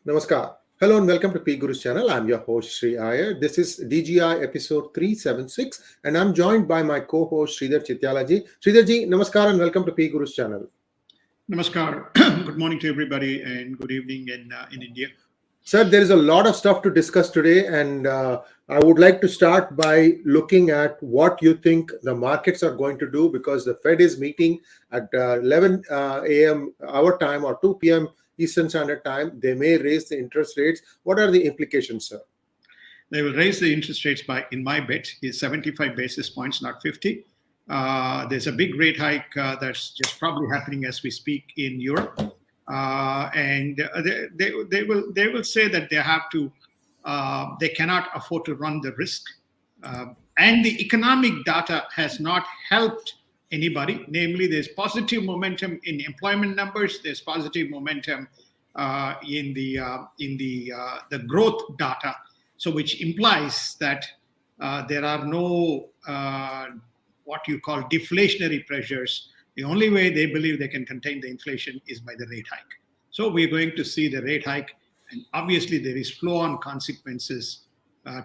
Namaskar. Hello and welcome to P Guru's channel. I'm your host Sri Iyer. This is DGI episode 376 and I'm joined by my co-host Sridhar Chityalaji. Sridharji, namaskar and welcome to P Guru's channel. Namaskar. Good morning to everybody and good evening in India. Sir, there is a lot of stuff to discuss today and I would like to start by looking at what you think the markets are going to do because the Fed is meeting at 11 a.m. our time or 2 p.m. Eastern Standard Time. They may raise the interest rates. What are the implications, sir? They will raise the interest rates by, in my bet, is 75 basis points, not 50. There's a big rate hike that's just probably happening as we speak in Europe. And they will say that they have to, they cannot afford to run the risk. And the economic data has not helped anybody. Namely, there's positive momentum in employment numbers. There's positive momentum in the growth data. So, which implies that there are no what you call deflationary pressures. The only way they believe they can contain the inflation is by the rate hike. So we're going to see the rate hike, and obviously there is flow-on consequences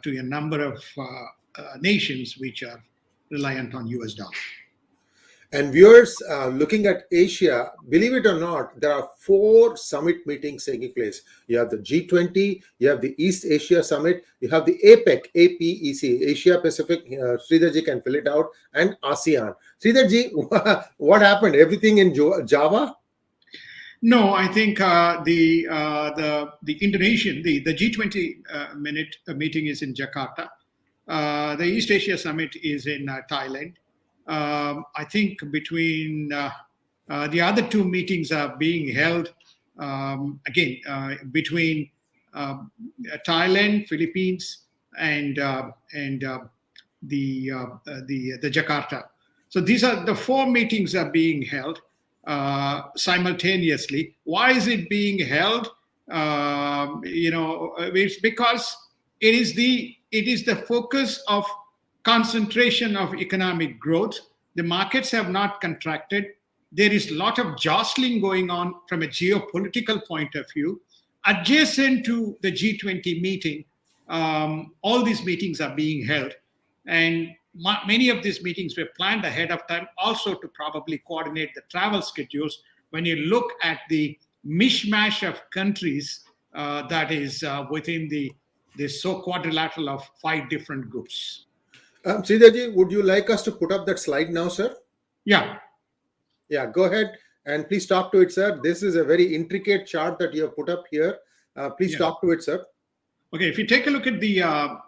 to a number of nations which are reliant on US dollar. And viewers looking at Asia, believe it or not, there are 4 summit meetings taking place. You have the G20, you have the East Asia Summit, you have the APEC, APEC, Asia Pacific, Sridharji can fill it out, and ASEAN. Sridharji, what happened? Everything in Java? No, I think the Indonesian, the G20 meeting is in Jakarta. The East Asia Summit is in Thailand. I think between the other 2 meetings are being held between Thailand, Philippines, and the Jakarta. So these are the 4 meetings are being held simultaneously. Why is it being held? It's because it is the focus of concentration of economic growth. The markets have not contracted. There is a lot of jostling going on from a geopolitical point of view. Adjacent to the G20 meeting, all these meetings are being held. And many of these meetings were planned ahead of time, also to probably coordinate the travel schedules. When you look at the mishmash of countries that is within the quadrilateral of 5 different groups. Sridharji, would you like us to put up that slide now, sir? Yeah. Yeah, go ahead and please talk to it, sir. This is a very intricate chart that you have put up here. Please talk to it, sir. Okay, if you take a look at the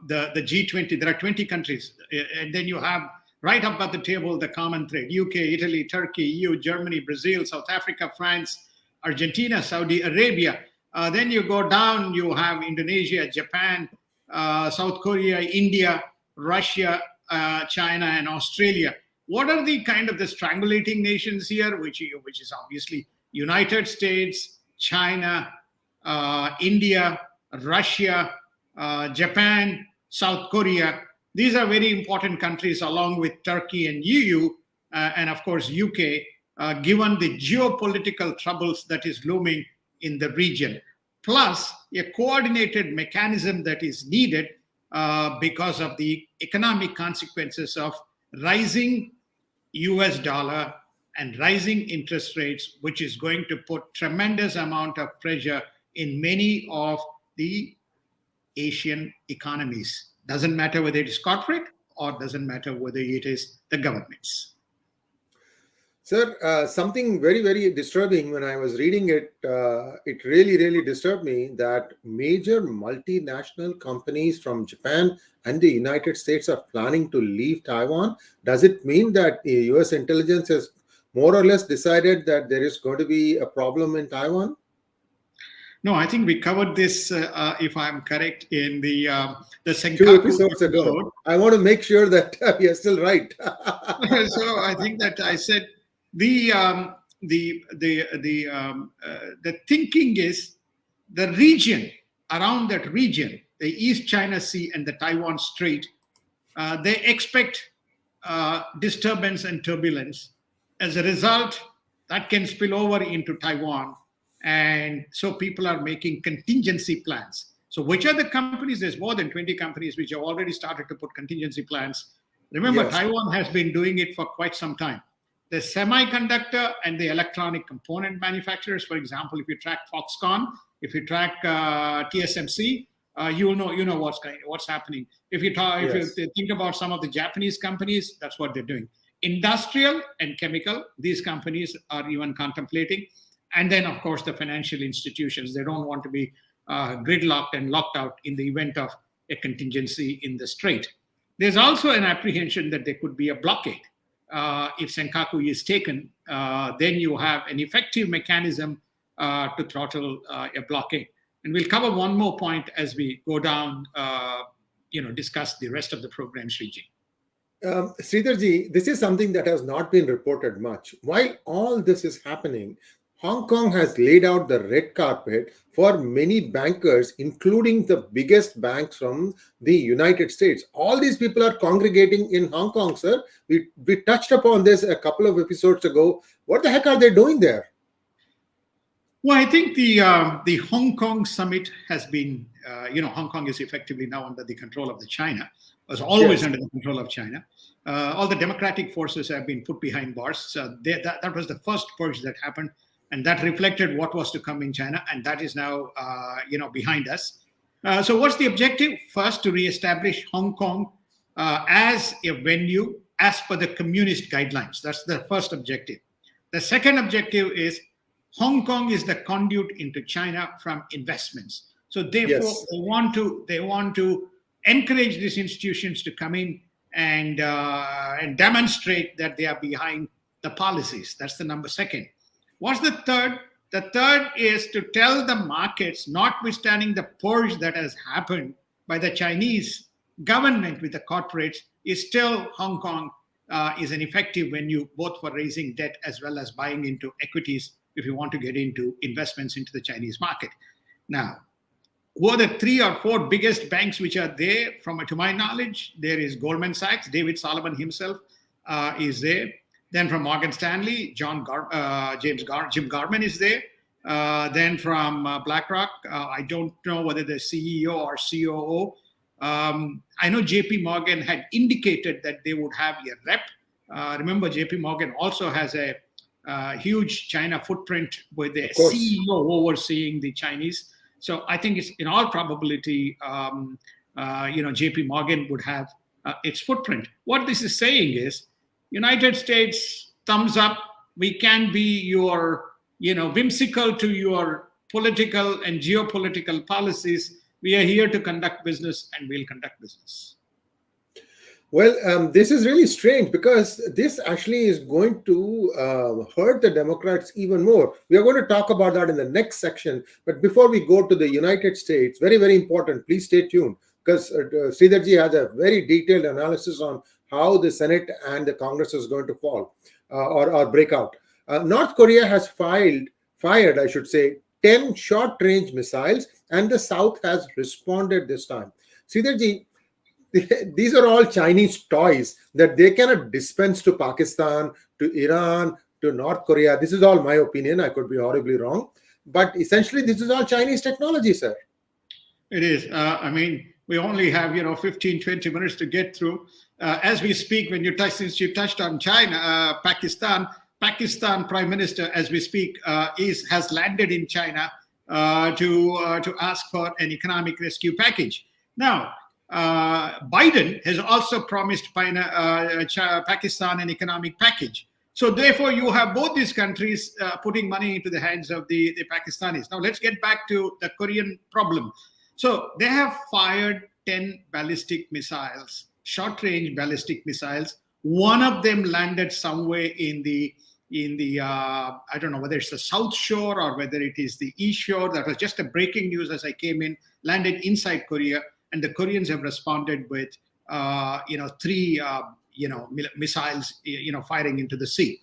G20, there are 20 countries, and then you have right up at the table the common thread: UK, Italy, Turkey, EU, Germany, Brazil, South Africa, France, Argentina, Saudi Arabia. Then you go down, you have Indonesia, Japan, South Korea, India, Russia, China, and Australia. What are the kind of the strangulating nations here, which is obviously United States, China, India, Russia, Japan, South Korea. These are very important countries along with Turkey and EU, and of course UK, given the geopolitical troubles that is looming in the region. Plus a coordinated mechanism that is needed because of the economic consequences of rising US dollar and rising interest rates, which is going to put tremendous amount of pressure in many of the Asian economies. Doesn't matter whether it is corporate or doesn't matter whether it is the governments. Sir, something very, very disturbing when I was reading it, it really, really disturbed me that major multinational companies from Japan and the United States are planning to leave Taiwan. Does it mean that US intelligence has more or less decided that there is going to be a problem in Taiwan? No, I think we covered this, if I'm correct, in the Senkaku 2 episodes ago. I want to make sure that we are still right. So I think that I said the thinking is the region around that region, the East China Sea and the Taiwan Strait, they expect disturbance and turbulence. As a result, that can spill over into Taiwan. And so people are making contingency plans. So which are the companies? There's more than 20 companies which have already started to put contingency plans. Remember, Yes. Taiwan has been doing it for quite some time. The semiconductor and the electronic component manufacturers, for example, if you track Foxconn, if you track TSMC, you know what's happening. If you Yes. think about some of the Japanese companies, that's what they're doing. Industrial and chemical, these companies are even contemplating. And then, of course, the financial institutions, they don't want to be gridlocked and locked out in the event of a contingency in the strait. There's also an apprehension that there could be a blockade. If Senkaku is taken, then you have an effective mechanism to throttle a blockade. And we'll cover one more point as we go down, discuss the rest of the program, Sriji. Sridharji, this is something that has not been reported much. While all this is happening, Hong Kong has laid out the red carpet for many bankers, including the biggest banks from the United States. All these people are congregating in Hong Kong, sir. We touched upon this a couple of episodes ago. What the heck are they doing there? Well, I think the Hong Kong summit has been, Hong Kong is effectively now under the control of China. It was always under the control of China. All the democratic forces have been put behind bars. That was the first purge that happened, and that reflected what was to come in China, and that is now, behind us. So what's the objective? First, to reestablish Hong Kong as a venue as per the communist guidelines. That's the first objective. The second objective is Hong Kong is the conduit into China from investments. So therefore, they want to encourage these institutions to come in and demonstrate that they are behind the policies. That's the number second. What's the third? The third is to tell the markets, notwithstanding the purge that has happened by the Chinese government with the corporates, is still Hong Kong is an effective venue both for raising debt as well as buying into equities if you want to get into investments into the Chinese market. Now, who are the 3 or 4 biggest banks which are there? To my knowledge, there is Goldman Sachs. David Solomon himself is there. Then from Morgan Stanley, Jim Garman is there. Then from BlackRock, I don't know whether the CEO or COO. I know JP Morgan had indicated that they would have a rep. Remember, JP Morgan also has a huge China footprint with the CEO overseeing the Chinese. So I think it's in all probability, JP Morgan would have its footprint. What this is saying is, United States, thumbs up. We can be your, whimsical to your political and geopolitical policies. We are here to conduct business, and we'll conduct business. Well, this is really strange because this actually is going to hurt the Democrats even more. We are going to talk about that in the next section. But before we go to the United States, very, very important, please stay tuned because Sridharji has a very detailed analysis on how the Senate and the Congress is going to fall or break out. North Korea has fired, I should say, 10 short-range missiles, and the South has responded this time. Sridharji, these are all Chinese toys that they cannot dispense to Pakistan, to Iran, to North Korea. This is all my opinion. I could be horribly wrong. But essentially, this is all Chinese technology, sir. It is. We only have, 15, 20 minutes to get through. As we speak, since you touched on China, Pakistan Prime Minister, as we speak, has landed in China to ask for an economic rescue package. Now, Biden has also promised Pakistan an economic package. So therefore, you have both these countries putting money into the hands of the Pakistanis. Now, let's get back to the Korean problem. So they have fired 10 ballistic missiles, short-range ballistic missiles. One of them landed somewhere in the I don't know whether it's the South Shore or whether it is the East Shore. That was just a breaking news as I came in, landed inside Korea. And the Koreans have responded with, 3, missiles, firing into the sea.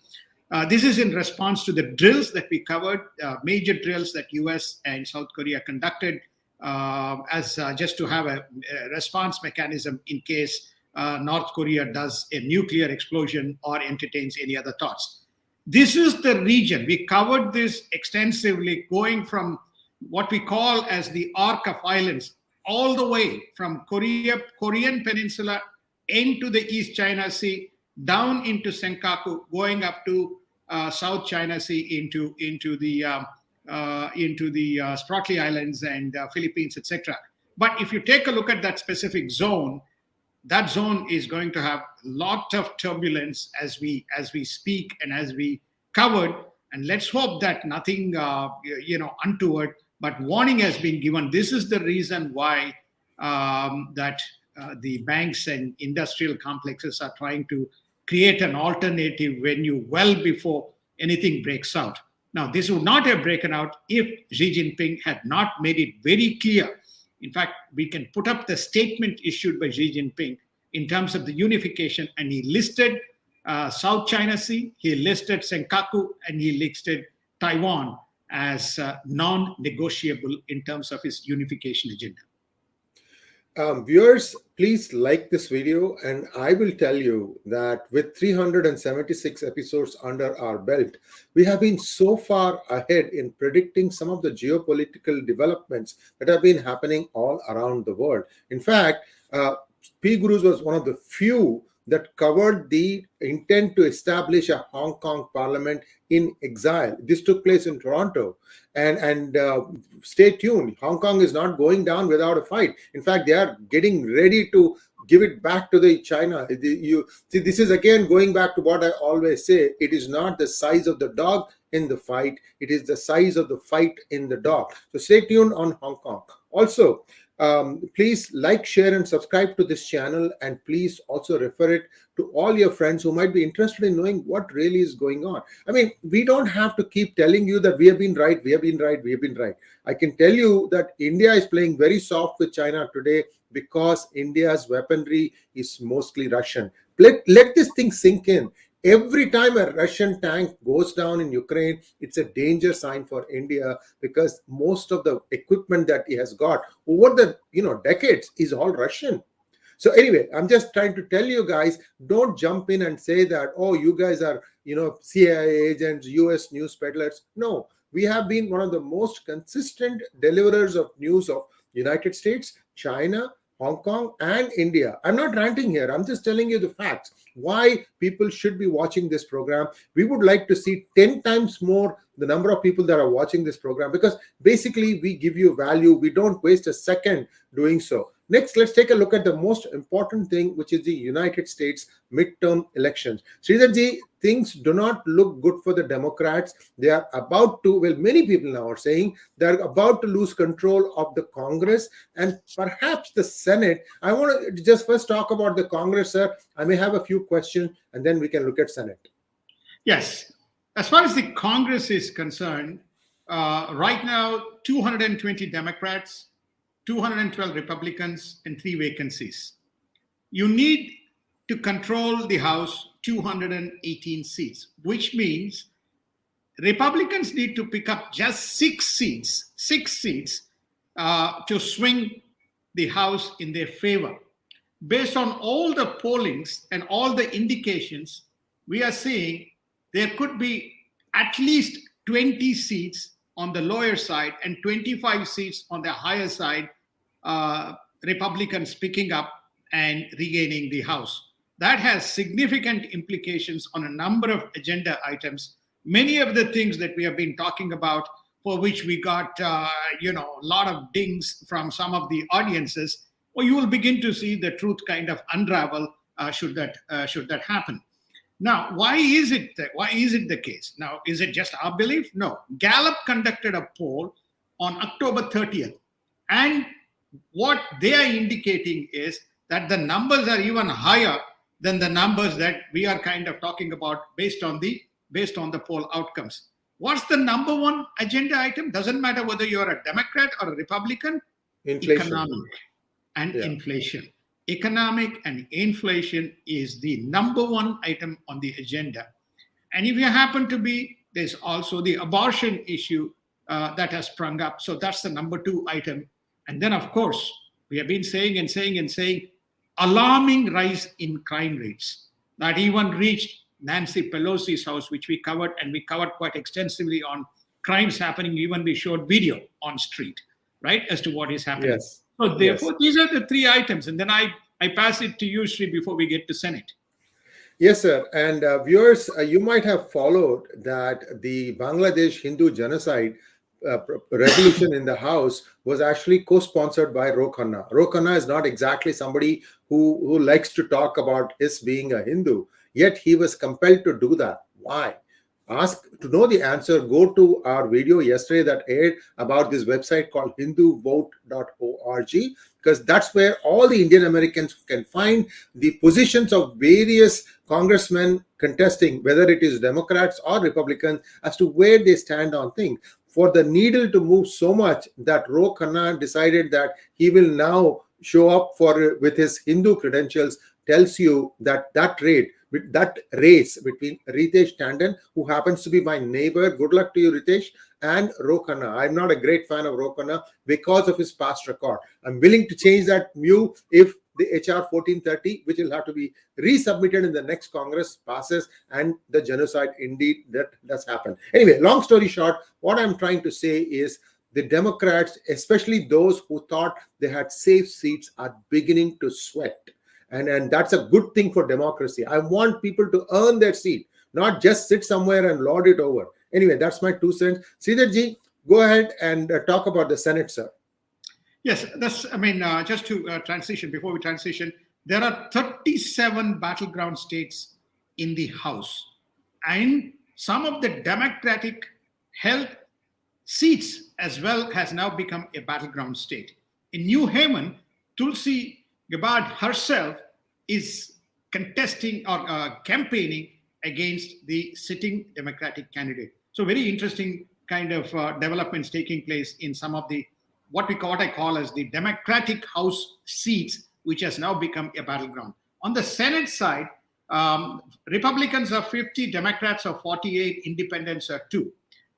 This is in response to the drills that we covered, major drills that US and South Korea conducted as just to have a response mechanism in case North Korea does a nuclear explosion or entertains any other thoughts. This is the region. We covered this extensively, going from what we call as the Arc of Islands, all the way from Korean Peninsula into the East China Sea, down into Senkaku, going up to South China Sea into the Spratly Islands and Philippines, etc. But if you take a look at that specific zone, that zone is going to have a lot of turbulence as we speak and as we covered. And let's hope that nothing untoward, but warning has been given. This is the reason why that the banks and industrial complexes are trying to create an alternative venue well before anything breaks out. Now, this would not have broken out if Xi Jinping had not made it very clear. In fact, we can put up the statement issued by Xi Jinping in terms of the unification, and he listed South China Sea, he listed Senkaku, and he listed Taiwan as non-negotiable in terms of his unification agenda. Viewers, please like this video, and I will tell you that with 376 episodes under our belt, we have been so far ahead in predicting some of the geopolitical developments that have been happening all around the world. In fact, P. Gurus was one of the few that covered the intent to establish a Hong Kong parliament in exile. This took place in Toronto. And stay tuned. Hong Kong is not going down without a fight. In fact, they are getting ready to give it back to the China. You see, this is again going back to what I always say. It is not the size of the dog in the fight. It is the size of the fight in the dog. So stay tuned on Hong Kong. Also, please like, share, and subscribe to this channel, and please also refer it to all your friends who might be interested in knowing what really is going on. I mean, we don't have to keep telling you that we have been right, we have been right, we have been right. I can tell you that India is playing very soft with China today because India's weaponry is mostly Russian. Let this thing sink in. Every time a Russian tank goes down in Ukraine, it's a danger sign for India, because most of the equipment that he has got over the decades is all Russian. So anyway, I'm just trying to tell you guys, don't jump in and say that, oh, you guys are CIA agents, US news peddlers. No, we have been one of the most consistent deliverers of news of United States, China, Hong Kong, and India. I'm not ranting here. I'm just telling you the facts. Why people should be watching this program. We would like to see 10 times more the number of people that are watching this program, because basically we give you value. We don't waste a second doing so. Next, let's take a look at the most important thing, which is the United States midterm elections. Sridharji, things do not look good for the Democrats. They are about to, well, many people now are saying they're about to lose control of the Congress and perhaps the Senate. I want to just first talk about the Congress, sir. I may have a few questions, and then we can look at Senate. Yes. As far as the Congress is concerned, right now, 220 Democrats, 212 Republicans, and 3 vacancies. You need to control the House 218 seats, which means Republicans need to pick up just 6 seats to swing the House in their favor. Based on all the pollings and all the indications, we are seeing there could be at least 20 seats on the lower side and 25 seats on the higher side, Republicans picking up and regaining the House. That has significant implications on a number of agenda items. Many of the things that we have been talking about, for which we got a lot of dings from some of the audiences, well, you will begin to see the truth kind of unravel should that happen. Now, why is it the case? Now, is it just our belief? No. Gallup conducted a poll on October 30th, and what they are indicating is that the numbers are even higher than the numbers that we are kind of talking about based on the poll outcomes. What's the number one agenda item? Doesn't matter whether you're a Democrat or a Republican. Inflation. Economic and inflation. Economic and inflation is the number one item on the agenda. And if you happen to be, there's also the abortion issue that has sprung up. So that's the number 2 item. And then, of course, we have been saying alarming rise in crime rates that even reached Nancy Pelosi's house, which we covered, and we covered quite extensively on crimes happening. Even we showed video on street, right, as to what is happening. Yes. So Yes. therefore, these are the three items. And then I pass it to you, Sri, before we get to Senate. Yes, sir. And viewers, you might have followed that the Bangladesh Hindu genocide resolution in the House was actually co-sponsored by Ro Khanna. Ro Khanna is not exactly somebody who likes to talk about his being a Hindu, yet he was compelled to do that. Why? Ask to know the answer. Go to our video yesterday that aired about this website called hinduvote.org, because that's where all the Indian Americans can find the positions of various congressmen contesting, whether it is Democrats or Republicans, as to where they stand on things. For the needle to move so much that Ro Khanna decided that he will now show up for with his Hindu credentials tells you that that race between Ritesh Tandon, who happens to be my neighbor, good luck to you, Ritesh, and Ro Khanna. I'm not a great fan of Ro Khanna because of his past record. I'm willing to change that view if the HR 1430, which will have to be resubmitted in the next Congress, passes and the genocide indeed that does happen. Anyway, long story short, what I'm trying to say is the Democrats, especially those who thought they had safe seats, are beginning to sweat. And that's a good thing for democracy. I want people to earn their seat, not just sit somewhere and lord it over. Anyway, that's my 2 cents. Sridharji, go ahead and talk about the Senate, sir. Yes, just to transition, before we transition, there are 37 battleground states in the House. And some of the Democratic held seats as well has now become a battleground state. In New Haven, Tulsi Gabbard herself is contesting or campaigning against the sitting Democratic candidate. So very interesting kind of developments taking place in some of the what I call as the Democratic House seats, which has now become a battleground. On the Senate side, Republicans are 50, Democrats are 48, Independents are 2.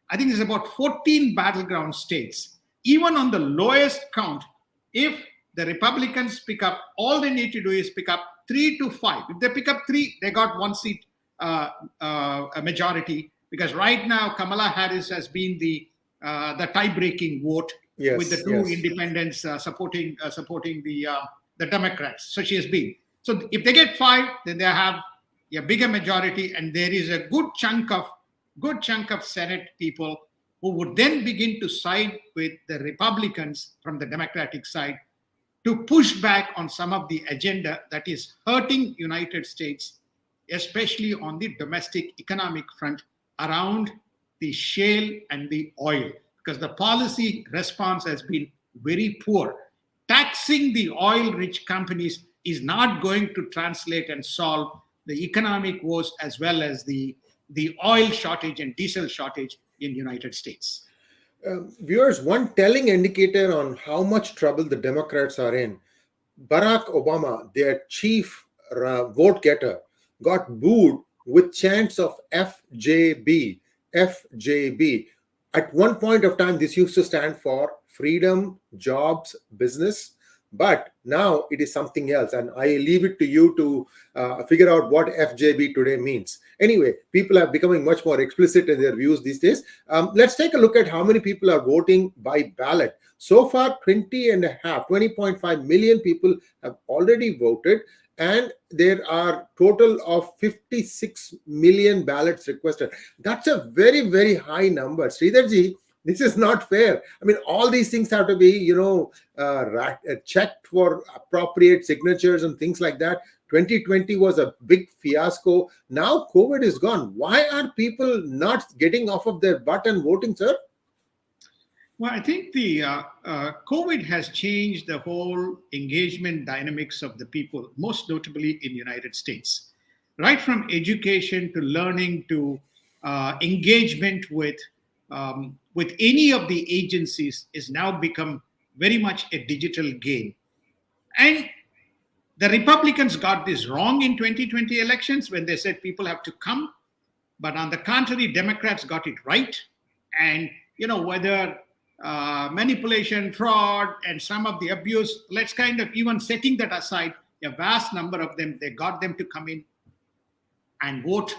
I think there's about 14 battleground states. Even on the lowest count, if the Republicans pick up, all they need to do is pick up 3 to 5. If they pick up 3, they got 1 seat a majority, because right now Kamala Harris has been the tie-breaking vote, yes, with the 2 independents supporting the Democrats. So she has been. So if they get 5, then they have a bigger majority, and there is a good chunk of Senate people who would then begin to side with the Republicans from the Democratic side to push back on some of the agenda that is hurting United States, especially on the domestic economic front around the shale and the oil, because the policy response has been very poor. Taxing the oil-rich companies is not going to translate and solve the economic woes as well as the oil shortage and diesel shortage in the United States. Viewers, one telling indicator on how much trouble the Democrats are in, Barack Obama, their chief vote getter, got booed with chants of FJB, FJB. At one point of time, this used to stand for freedom, jobs, business. But now it is something else, and I leave it to you to figure out what FJB today means. Anyway, people are becoming much more explicit in their views these days. Let's take a look at how many people are voting by ballot. So far, 20.5 million people have already voted, and there are total of 56 million ballots requested. That's a very, very high number. Sridharji, this is not fair. I mean, all these things have to be, checked for appropriate signatures and things like that. 2020 was a big fiasco. Now COVID is gone. Why are people not getting off of their butt and voting, sir? Well, I think the COVID has changed the whole engagement dynamics of the people, most notably in the United States. Right from education to learning to engagement with any of the agencies is now become very much a digital game. And the Republicans got this wrong in 2020 elections when they said people have to come. But on the contrary, Democrats got it right. And, whether manipulation, fraud, and some of the abuse, let's kind of even setting that aside, a vast number of them, they got them to come in and vote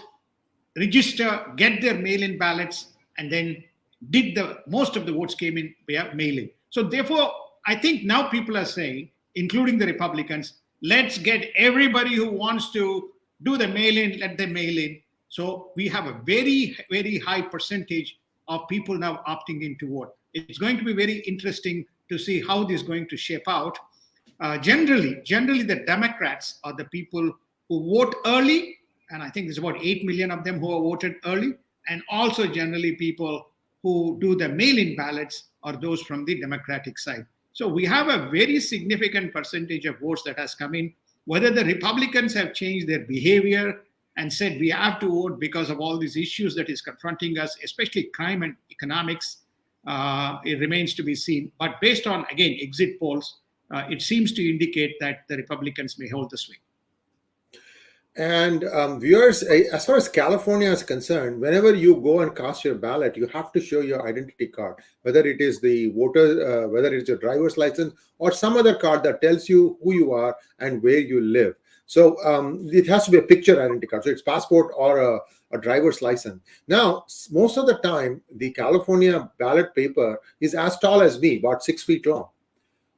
register, get their mail-in ballots, and then did the most of the votes came in via mail-in. So therefore, I think now people are saying, including the Republicans, let's get everybody who wants to do the mail-in, let them mail in. So we have a very, very high percentage of people now opting in to vote. It's going to be very interesting to see how this is going to shape out. Generally, the Democrats are the people who vote early, and I think there's about 8 million of them who have voted early, and also generally people who do the mail-in ballots are those from the Democratic side. So we have a very significant percentage of votes that has come in. Whether the Republicans have changed their behavior and said we have to vote because of all these issues that is confronting us, especially crime and economics, it remains to be seen. But based on, again, exit polls, it seems to indicate that the Republicans may hold the swing. And viewers, as far as California is concerned, whenever you go and cast your ballot, you have to show your identity card, whether it is the voter, whether it's your driver's license or some other card that tells you who you are and where you live. So it has to be a picture identity card. So it's passport or a driver's license. Now, most of the time, the California ballot paper is as tall as me, about 6 feet long,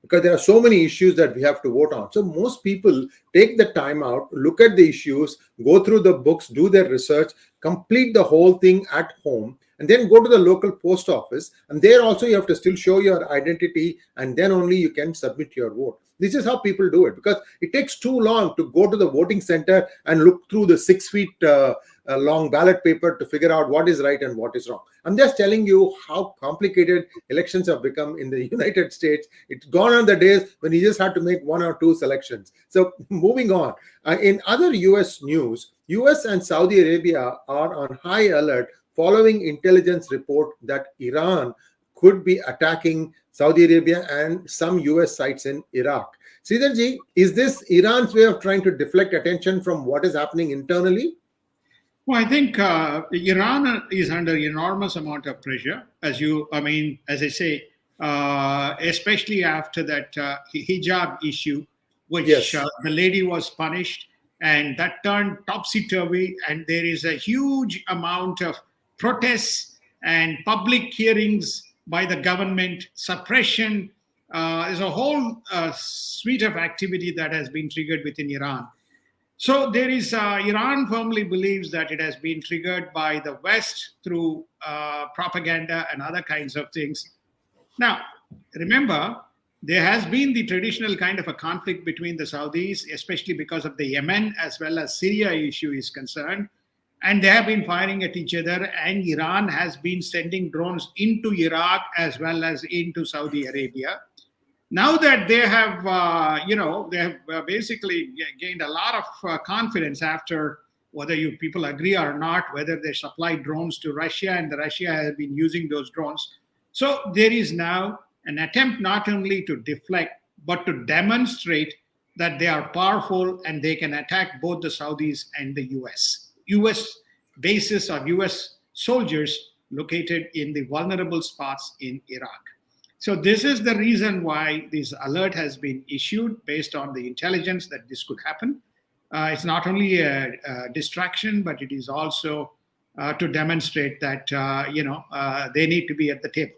because there are so many issues that we have to vote on. So most people take the time out, look at the issues, go through the books, do their research, complete the whole thing at home, and then go to the local post office. And there also you have to still show your identity, and then only you can submit your vote. This is how people do it, because it takes too long to go to the voting center and look through the 6 feet long ballot paper to figure out what is right and what is wrong. I'm just telling you how complicated elections have become in the United States. It's gone on the days when you just had to make 1 or 2 selections. So moving on, in other US news, US and Saudi Arabia are on high alert following intelligence report that Iran could be attacking Saudi Arabia and some US sites in Iraq. Sridharji, is this Iran's way of trying to deflect attention from what is happening internally? Well, I think Iran is under enormous amount of pressure, as I say, especially after that hijab issue, which Yes. The lady was punished, and that turned topsy-turvy, and there is a huge amount of protests and public hearings by the government, suppression. There's a whole suite of activity that has been triggered within Iran. So there is, Iran firmly believes that it has been triggered by the West through propaganda and other kinds of things. Now, remember, there has been the traditional kind of a conflict between the Saudis, especially because of the Yemen as well as Syria issue is concerned. And they have been firing at each other, and Iran has been sending drones into Iraq as well as into Saudi Arabia. Now that they have, basically gained a lot of confidence after, whether you people agree or not, whether they supply drones to Russia, and the Russia has been using those drones. So there is now an attempt not only to deflect, but to demonstrate that they are powerful and they can attack both the Saudis and the US. US bases or US soldiers located in the vulnerable spots in Iraq. So this is the reason why this alert has been issued based on the intelligence that this could happen. It's not only a distraction, but it is also to demonstrate that they need to be at the table.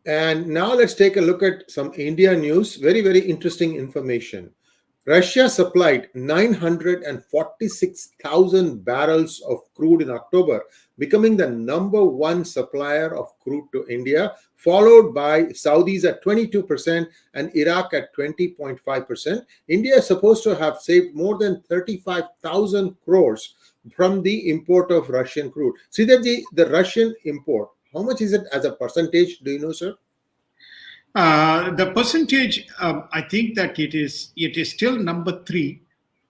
And now let's take a look at some India news. Very, very interesting information. Russia supplied 946,000 barrels of crude in October, becoming the #1 supplier of crude to India, followed by Saudis at 22% and Iraq at 20.5%. India is supposed to have saved more than 35,000 crores from the import of Russian crude. Sridharji, the Russian import, how much is it as a percentage? Do you know, sir? The percentage, I think that it is still #3.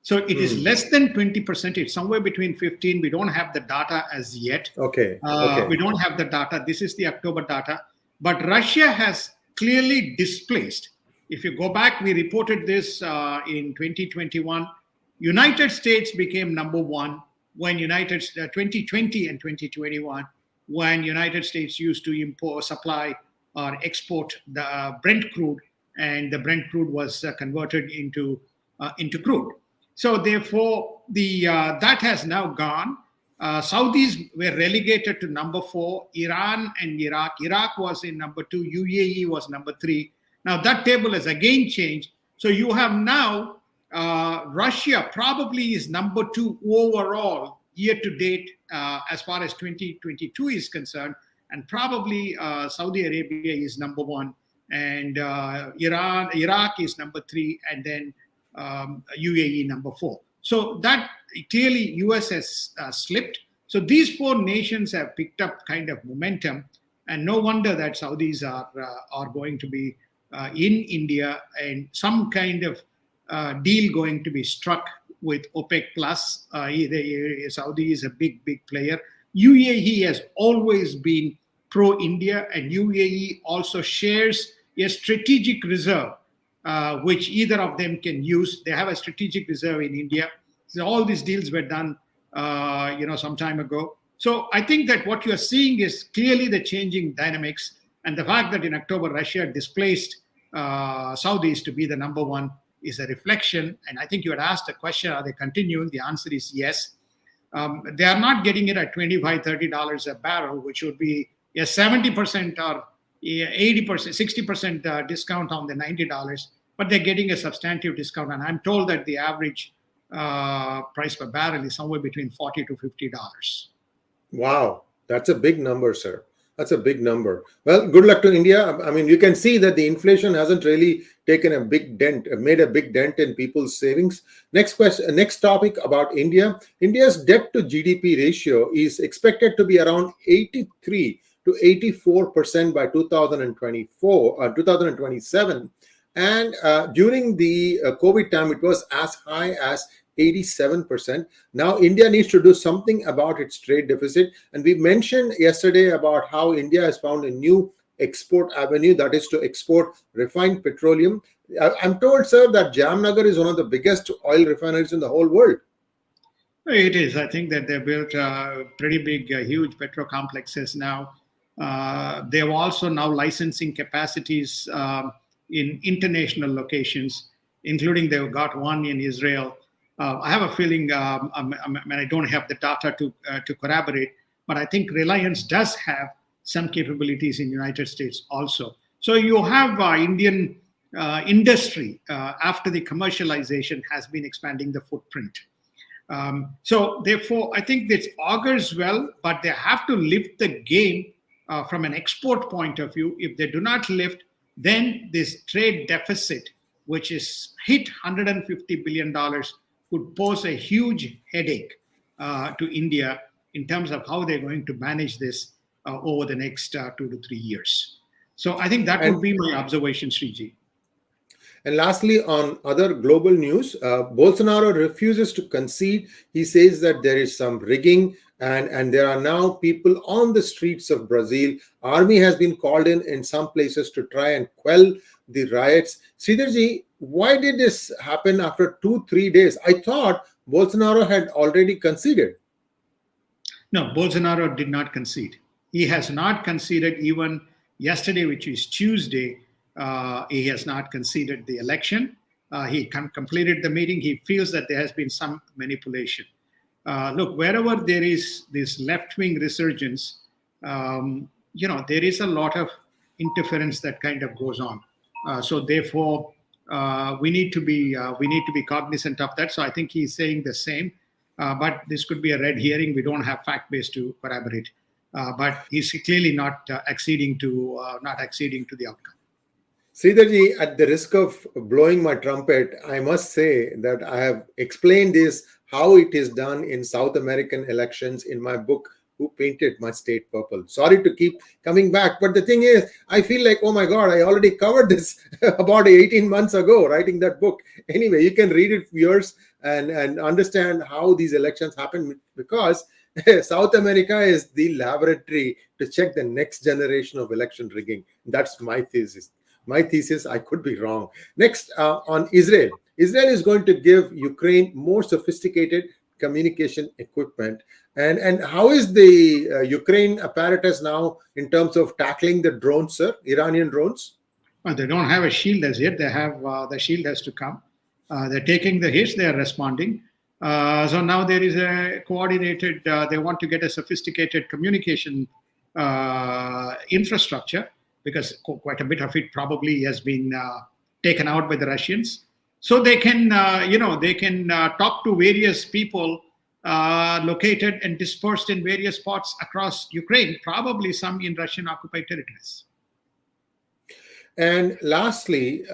So it is less than 20%. It's somewhere between 15. We don't have the data as yet. Okay. We don't have the data. This is the October data. But Russia has clearly displaced. If you go back, we reported this in 2021. United States became #1 when 2020 and 2021, when United States used to import, supply, or export the Brent crude, and the Brent crude was converted into crude. So therefore, the that has now gone. Saudis were relegated to number 4. Iran and Iraq. Iraq was in number 2. UAE was number 3. Now that table has again changed. So you have now Russia probably is number 2 overall year to date as far as 2022 is concerned, and probably Saudi Arabia is number 1, and Iraq is number 3, and then UAE number 4. So that clearly US has slipped. So these 4 nations have picked up kind of momentum, and no wonder that Saudis are going to be in India, and some kind of deal going to be struck with OPEC plus. Saudi is a big player. UAE has always been pro-India, and UAE also shares a strategic reserve, which either of them can use. They have a strategic reserve in India. So all these deals were done, some time ago. So I think that what you are seeing is clearly the changing dynamics, and the fact that in October Russia displaced Saudis to be the number 1 is a reflection. And I think you had asked a question: are they continuing? The answer is yes. They are not getting it at $25, $30 a barrel, which would be a 70% or 80%, 60% discount on the $90, but they're getting a substantive discount. And I'm told that the average price per barrel is somewhere between $40 to $50. Wow, that's a big number, sir. That's a big number. Well, good luck to India. I mean, you can see that the inflation hasn't really taken a big dent, made a big dent in people's savings. Next question, next topic about India. India's debt to GDP ratio is expected to be around 83 to 84% by 2027. And during the COVID time, it was as high as 87%. Now India needs to do something about its trade deficit. And we mentioned yesterday about how India has found a new export avenue, that is to export refined petroleum. I'm told, sir, that Jamnagar is one of the biggest oil refineries in the whole world. It is. I think that they built pretty big, huge petro complexes now. They have also now licensing capacities in international locations, including they've got one in Israel. I have a feeling, I don't have the data to corroborate, but I think Reliance does have some capabilities in the United States also. So you have Indian industry after the commercialization has been expanding the footprint. So therefore, I think this augurs well, but they have to lift the game from an export point of view. If they do not lift, then this trade deficit, which is hit $150 billion, could pose a huge headache to India in terms of how they're going to manage this over the next 2 to 3 years. So I think that would be my observation, Sriji. And lastly, on other global news, Bolsonaro refuses to concede. He says that there is some rigging, and there are now people on the streets of Brazil. Army has been called in some places to try and quell the riots. Sridharji, why did this happen after 2-3 days? I thought Bolsonaro had already conceded. No, Bolsonaro did not concede. He has not conceded even yesterday, which is Tuesday. He has not conceded the election. He completed the meeting. He feels that there has been some manipulation. Look, wherever there is this left-wing resurgence, there is a lot of interference that kind of goes on. So therefore, we need to be cognizant of that. So I think he's saying the same. But this could be a red herring. We don't have fact base to corroborate. But he's clearly not acceding to the outcome. Sridharji, at the risk of blowing my trumpet, I must say that I have explained this, how it is done in South American elections in my book, Who Painted My State Purple. Sorry to keep coming back, but the thing is, I feel like, oh my God, I already covered this about 18 months ago, writing that book. Anyway, you can read it, viewers, and understand how these elections happen, because South America is the laboratory to check the next generation of election rigging. That's my thesis. I could be wrong. Next, on Israel. Israel is going to give Ukraine more sophisticated communication equipment. And how is the Ukraine apparatus now in terms of tackling the drones, sir? Iranian drones? Well, they don't have a shield as yet. They have the shield has to come. They're taking the hits. They're responding. So now there is a coordinated, they want to get a sophisticated communication infrastructure, because quite a bit of it probably has been taken out by the Russians. So they can, they can talk to various people located and dispersed in various spots across Ukraine, probably some in Russian occupied territories. And lastly,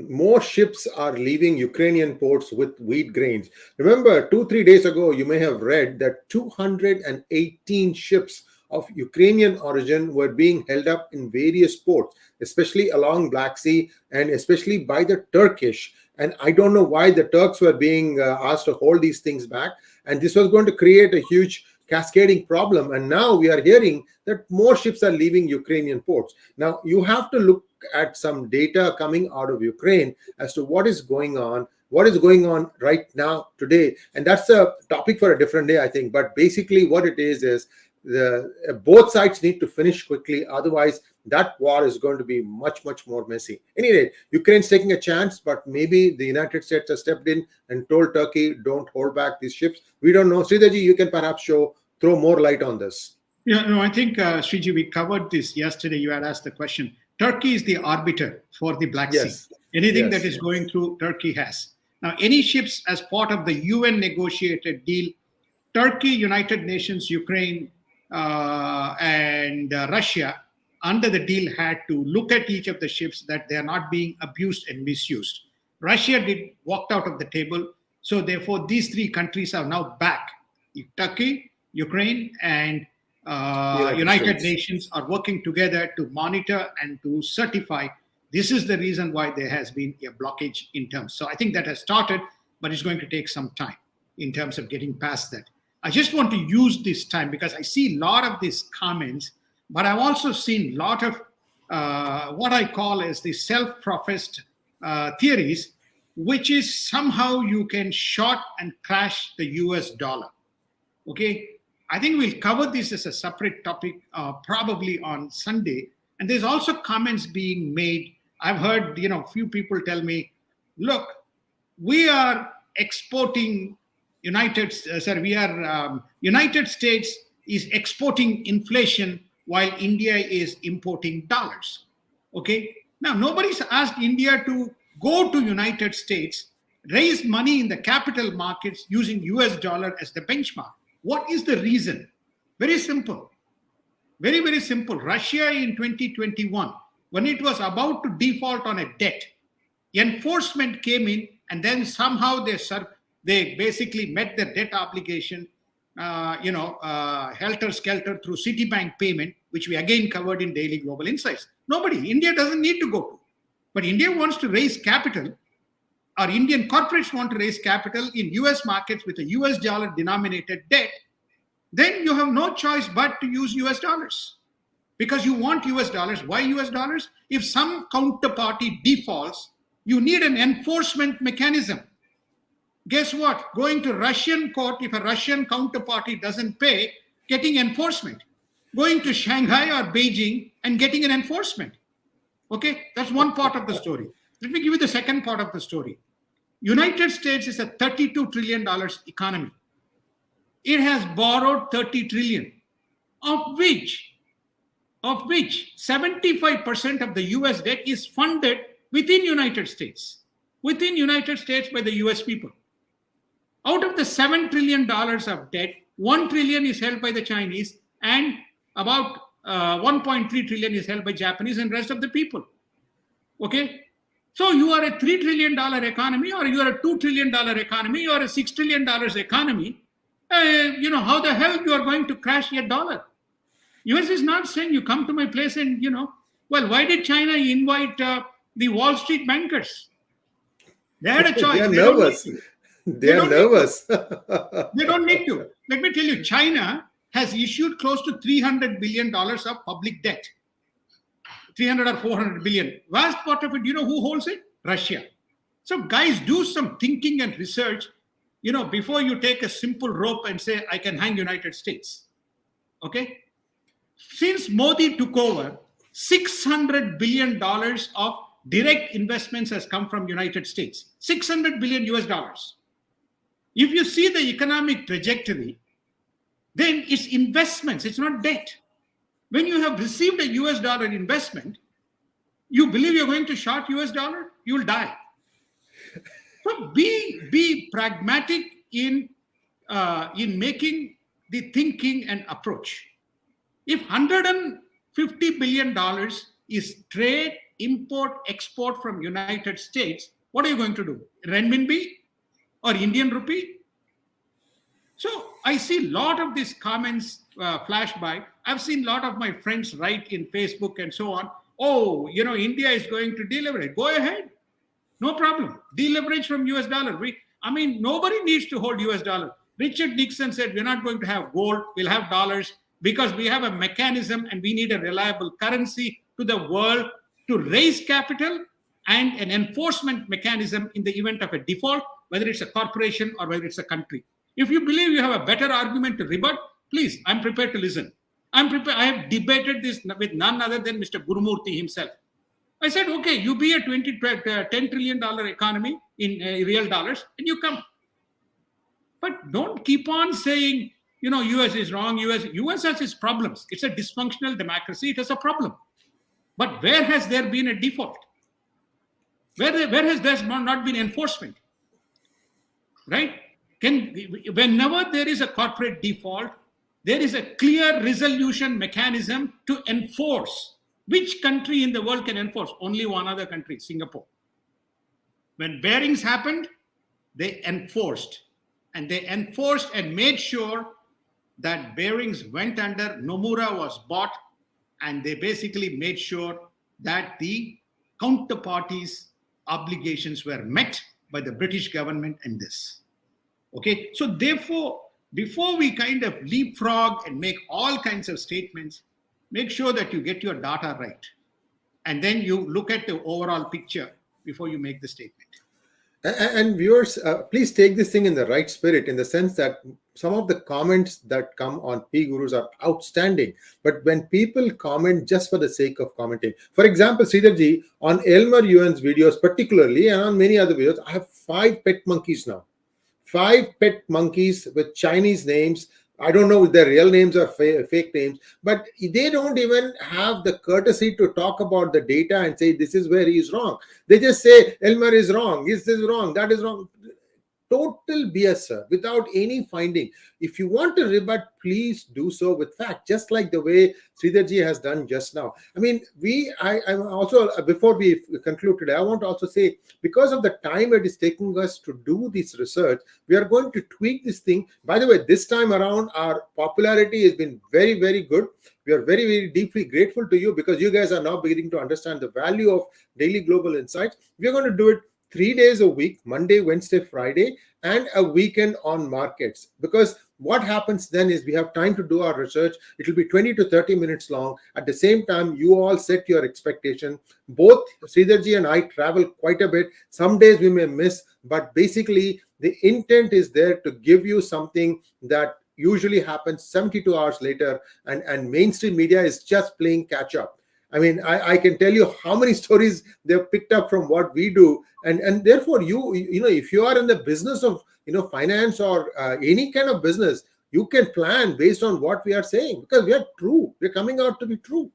more ships are leaving Ukrainian ports with wheat grains. Remember, 2-3 days ago, you may have read that 218 ships of Ukrainian origin were being held up in various ports, especially along Black Sea and especially by the Turkish. And I don't know why the Turks were being asked to hold these things back. And this was going to create a huge cascading problem. And now we are hearing that more ships are leaving Ukrainian ports. Now, you have to look at some data coming out of Ukraine as to what is going on right now today. And that's a topic for a different day, I think. But basically what it is both sides need to finish quickly. Otherwise, that war is going to be much, much more messy. Anyway, Ukraine's taking a chance, but maybe the United States has stepped in and told Turkey, don't hold back these ships. We don't know. Sridharji, you can perhaps throw more light on this. Yeah, no, I think, Sriji, we covered this yesterday. You had asked the question. Turkey is the arbiter for the Black Sea. Anything that is going through, Turkey has. Now, any ships as part of the UN negotiated deal, Turkey, United Nations, Ukraine, and Russia, under the deal, had to look at each of the ships that they are not being abused and misused. Russia walked out of the table. So therefore, these three countries are now back. Turkey, Ukraine, and United Nations are working together to monitor and to certify. This is the reason why there has been a blockage in terms. So I think that has started, but it's going to take some time in terms of getting past that. I just want to use this time because I see a lot of these comments, but I've also seen a lot of what I call as the self-professed theories, which is somehow you can short and crash the US dollar. Okay, I think we'll cover this as a separate topic probably on Sunday. And there's also comments being made. I've heard, few people tell me, look, we are exporting United States is exporting inflation while India is importing dollars. Okay. Now, nobody's asked India to go to United States, raise money in the capital markets using US dollar as the benchmark. What is the reason? Very simple. Very, very simple. Russia in 2021, when it was about to default on a debt, enforcement came in and then somehow they basically met their debt obligation, helter-skelter through Citibank payment, which we again covered in Daily Global Insights. India doesn't need to go to. But India wants to raise capital, or Indian corporates want to raise capital in US markets with a US dollar denominated debt, then you have no choice but to use US dollars. Because you want US dollars. Why US dollars? If some counterparty defaults, you need an enforcement mechanism. Guess what? Going to Russian court, if a Russian counterparty doesn't pay, getting enforcement. Going to Shanghai or Beijing and getting an enforcement. Okay, that's one part of the story. Let me give you the second part of the story. United States is a $32 trillion economy. It has borrowed 30 trillion, of which 75% of the US debt is funded within United States by the US people. Out of the $7 trillion of debt, 1 trillion is held by the Chinese and about 1.3 trillion is held by Japanese and rest of the people. Okay? So you are a $3 trillion economy, or you are a $2 trillion economy, or a $6 trillion economy. How the hell you are going to crash your dollar? US is not saying you come to my place and, well, why did China invite the Wall Street bankers? They had a choice. They are nervous. They are nervous. They don't need to. Let me tell you, China has issued close to $300 billion of public debt. 300 or 400 billion. Vast part of it, who holds it? Russia. So guys, do some thinking and research, before you take a simple rope and say, I can hang United States. Okay? Since Modi took over, $600 billion of direct investments has come from United States. 600 billion US dollars. If you see the economic trajectory, then it's investments, it's not debt. When you have received a US dollar investment, you believe you're going to short US dollar, you'll die. So be pragmatic in making the thinking and approach. If $150 billion is trade, import, export from United States, what are you going to do? Renminbi or Indian rupee? So I see a lot of these comments flash by. I've seen a lot of my friends write in Facebook and so on. Oh, India is going to deleverage. Go ahead. No problem. Deleverage from US dollar. Nobody needs to hold US dollar. Richard Nixon said, we're not going to have gold, we'll have dollars because we have a mechanism and we need a reliable currency to the world to raise capital and an enforcement mechanism in the event of a default, whether it's a corporation or whether it's a country. If you believe you have a better argument to rebut, please, I'm prepared to listen. I have debated this with none other than Mr. Gurumurthy himself. I said, okay, you be a $10 trillion economy in real dollars and you come. But don't keep on saying, US is wrong, US has its problems. It's a dysfunctional democracy. It has a problem. But where has there been a default? Where has there not been enforcement? Right? Whenever there is a corporate default, there is a clear resolution mechanism to enforce. Which country in the world can enforce? Only one other country, Singapore. When Bearings happened, they enforced. And they enforced and made sure that Bearings went under, Nomura was bought, and they basically made sure that the counterparties' obligations were met by the British government and this. Okay, so therefore, before we kind of leapfrog and make all kinds of statements, make sure that you get your data right. And then you look at the overall picture before you make the statement. And viewers, please take this thing in the right spirit, in the sense that some of the comments that come on P Gurus are outstanding. But when people comment just for the sake of commenting, for example, Sridharji, on Elmer Yuan's videos particularly, and on many other videos, I have 5 pet monkeys now. 5 pet monkeys with Chinese names. I don't know if their real names or fake names, but they don't even have the courtesy to talk about the data and say this is where he is wrong. They just say Elmer is wrong, this is wrong, that is wrong. Total BS, sir, without any finding. If you want to rebut, please do so with fact, just like the way Sridharji has done just now. I'm also, before we conclude today, I want to also say, because of the time it is taking us to do this research, we are going to tweak this thing. By the way, this time around, our popularity has been very, very good. We are very, very deeply grateful to you because you guys are now beginning to understand the value of Daily Global Insights. We are going to do it 3 days a week, Monday, Wednesday, Friday, and a weekend on markets. Because what happens then is we have time to do our research. It will be 20 to 30 minutes long. At the same time, you all set your expectation. Both Sridharji and I travel quite a bit. Some days we may miss, but basically the intent is there to give you something that usually happens 72 hours later, and mainstream media is just playing catch up. I can tell you how many stories they've picked up from what we do, and therefore you if you are in the business of finance or any kind of business, you can plan based on what we are saying, because we are true. We're coming out to be true.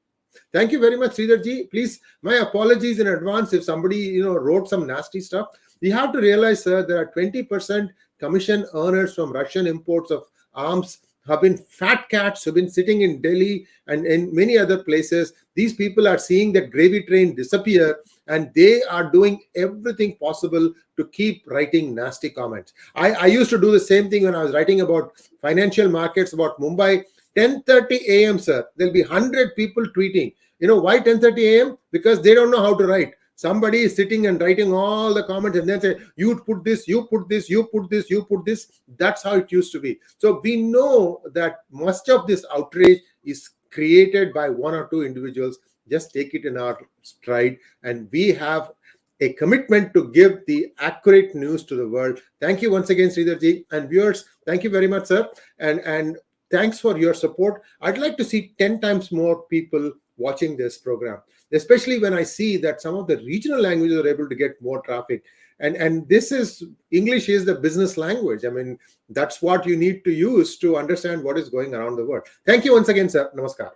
Thank you very much, Sridharji. Please, my apologies in advance if somebody wrote some nasty stuff. You have to realize, sir, there are 20% commission earners from Russian imports of arms have been fat cats who've been sitting in Delhi and in many other places. These people are seeing that gravy train disappear, and they are doing everything possible to keep writing nasty comments. I used to do the same thing when I was writing about financial markets, about Mumbai. 10:30 a.m., sir, there'll be 100 people tweeting. Why 10:30 a.m.? Because they don't know how to write. Somebody is sitting and writing all the comments and then say, you put this, you put this, you put this, you put this. That's how it used to be. So we know that much of this outrage is created by one or two individuals. Just take it in our stride, and we have a commitment to give the accurate news to the world. Thank you once again, Sridharji, and viewers. Thank you very much, sir. And thanks for your support. I'd like to see 10 times more people watching this program, especially when I see that some of the regional languages are able to get more traffic. And this is, English is the business language. I mean, that's what you need to use to understand what is going around the world. Thank you once again, sir. Namaskar.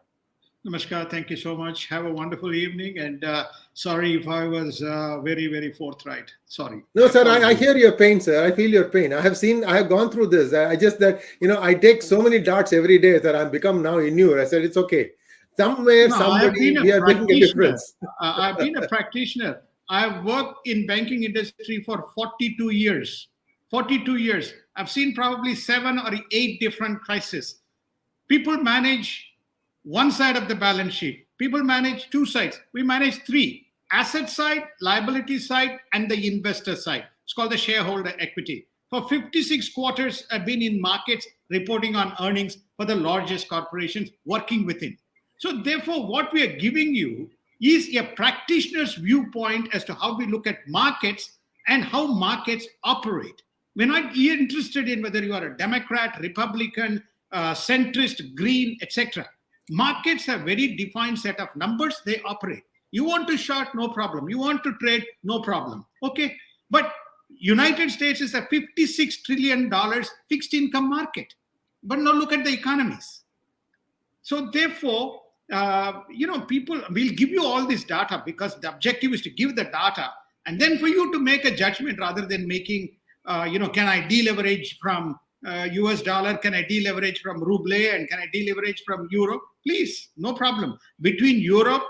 Namaskar. Thank you so much. Have a wonderful evening. And sorry if I was very, very forthright. Sorry. No, sir, I hear your pain, sir. I feel your pain. I have gone through this. I just that, I take so many darts every day that I've become now inured. I said, it's okay. Somewhere, No, somebody, we are making a difference. I've been a practitioner. I've worked in banking industry for 42 years. 42 years. I've seen probably 7 or 8 different crises. People manage one side of the balance sheet. People manage 2 sides. We manage 3. Asset side, liability side, and the investor side. It's called the shareholder equity. For 56 quarters, I've been in markets reporting on earnings for the largest corporations working within. So therefore, what we are giving you is a practitioner's viewpoint as to how we look at markets and how markets operate. We're not interested in whether you are a Democrat, Republican, centrist, green, etc. Markets have very defined set of numbers they operate. You want to short, no problem. You want to trade, no problem. Okay, but United States is a $56 trillion fixed income market. But now look at the economies. So therefore, people will give you all this data because the objective is to give the data and then for you to make a judgment rather than making, can I deleverage from US dollar? Can I deleverage from ruble? And can I deleverage from euro? Please, no problem. Between Europe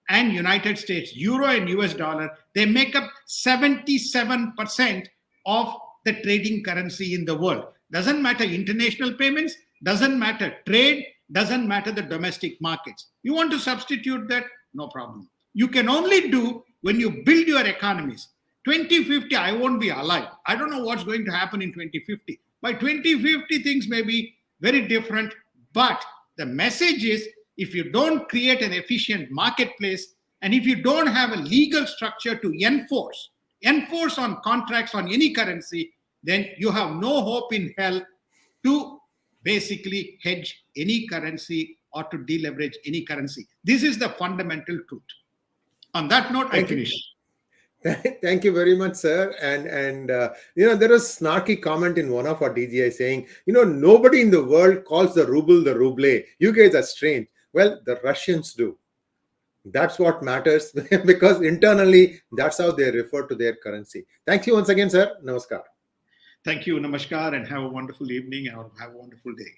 and United States, euro and US dollar, they make up 77% of the trading currency in the world. Doesn't matter international payments, doesn't matter trade, doesn't matter the domestic markets. You want to substitute that? No problem. You can only do when you build your economies. 2050, I won't be alive. I don't know what's going to happen in 2050. By 2050, things may be very different. But the message is, if you don't create an efficient marketplace, and if you don't have a legal structure to enforce on contracts on any currency, then you have no hope in hell to basically hedge any currency or to deleverage any currency. This is the fundamental truth. On that note, I finish. Thank you very much, sir. And there was a snarky comment in one of our DGI saying, nobody in the world calls the ruble the ruble. You guys are strange. Well, the Russians do. That's what matters because internally, that's how they refer to their currency. Thank you once again, sir. Namaskar. Thank you. Namaskar, and have a wonderful evening and have a wonderful day.